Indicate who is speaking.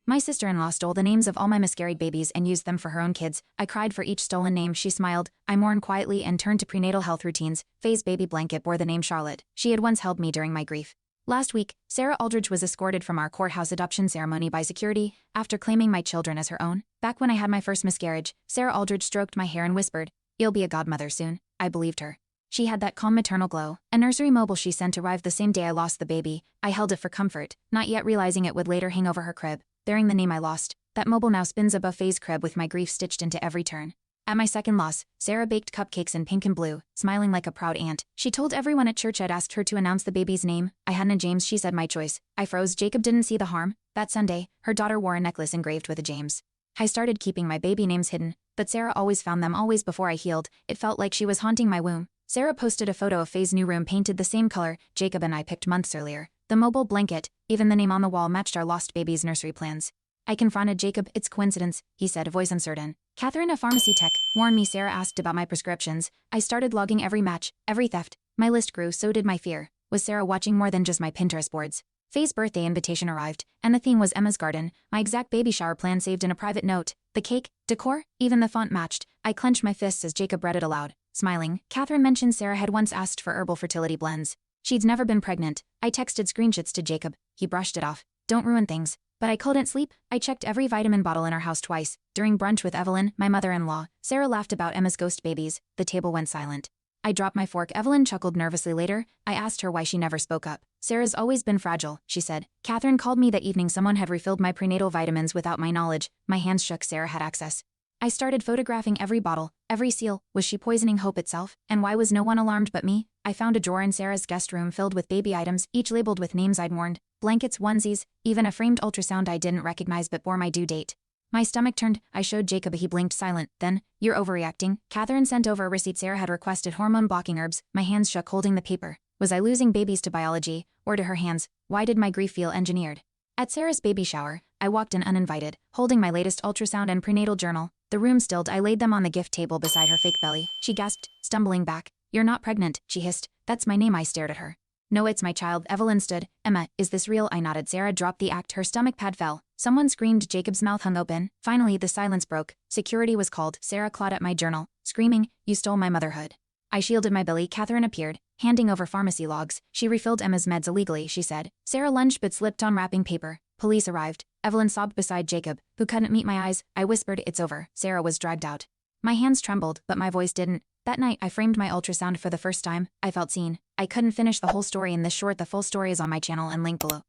Speaker 1: My sister-in-law stole the names of all my miscarried babies and used them for her own kids. I cried for each stolen name. She smiled. I mourned quietly and turned to prenatal health routines. Faye's baby blanket bore the name Charlotte. She had once held me during my grief. Last week, Sarah Aldridge was escorted from our courthouse adoption ceremony by security after claiming my children as her own. Back when I had my first miscarriage, Sarah Aldridge stroked my hair and whispered, "You'll be a godmother soon." I believed her. She had that calm maternal glow. A nursery mobile she sent arrived the same day I lost the baby. I held it for comfort, not yet realizing it would later hang over her crib, bearing the name I lost. That mobile now spins above Faye's crib with my grief stitched into every turn. At my second loss, Sarah baked cupcakes in pink and blue, smiling like a proud aunt. She told everyone at church I'd asked her to announce the baby's name. I hadn't a James, she said, my choice. I froze. Jacob didn't see the harm. That Sunday, her daughter wore a necklace engraved with a James. I started keeping my baby names hidden, but Sarah always found them, always before I healed. It felt like she was haunting my womb. Sarah posted a photo of Faye's new room painted the same color Jacob and I picked months earlier. The mobile blanket, even the name on the wall, matched our lost baby's nursery plans. I confronted Jacob. "It's coincidence," he said, voice uncertain. "Catherine, a pharmacy tech, warned me." Sarah asked about my prescriptions. I started logging every match, every theft. My list grew, so did my fear. Was Sarah watching more than just my Pinterest boards? Faye's birthday invitation arrived, and the theme was Emma's garden. My exact baby shower plan saved in a private note. The cake, decor, even the font matched. I clenched my fists as Jacob read it aloud. Smiling, Catherine mentioned Sarah had once asked for herbal fertility blends. She'd never been pregnant. I texted screenshots to Jacob. He brushed it off. "Don't ruin things." But I couldn't sleep. I checked every vitamin bottle in our house twice. During brunch with Evelyn, my mother-in-law, Sarah laughed about Emma's ghost babies. The table went silent. I dropped my fork. Evelyn chuckled nervously later. I asked her why she never spoke up. "Sarah's always been fragile," she said. "Catherine called me that evening. Someone had refilled my prenatal vitamins without my knowledge." My hands shook. Sarah had access. I started photographing every bottle, every seal. Was she poisoning hope itself? And why was no one alarmed but me? I found a drawer in Sarah's guest room filled with baby items, each labeled with names I'd mourned. Blankets, onesies, even a framed ultrasound I didn't recognize but bore my due date. My stomach turned. I showed Jacob. He blinked, silent. Then, "You're overreacting." Catherine sent over a receipt. Sarah had requested hormone-blocking herbs. My hands shook holding the paper. Was I losing babies to biology, or to her hands? Why did my grief feel engineered? At Sarah's baby shower, I walked in uninvited, holding my latest ultrasound and prenatal journal. The room stilled. I laid them on the gift table beside her fake belly. She gasped, stumbling back. "You're not pregnant," she hissed. "That's my name." I stared at her. "No, it's my child." Evelyn stood. "Emma, is this real?" I nodded. Sarah dropped the act. Her stomach pad fell. Someone screamed. Jacob's mouth hung open. Finally, the silence broke. Security was called. Sarah clawed at my journal, screaming, "You stole my motherhood." I shielded my belly. Catherine appeared, handing over pharmacy logs. "She refilled Emma's meds illegally," she said. Sarah lunged but slipped on wrapping paper. Police arrived. Evelyn sobbed beside Jacob, who couldn't meet my eyes. I whispered, "It's over." Sarah was dragged out. My hands trembled, but my voice didn't. That night, I framed my ultrasound for the first time. I felt seen. I couldn't finish the whole story in this short. The full story is on my channel and linked below.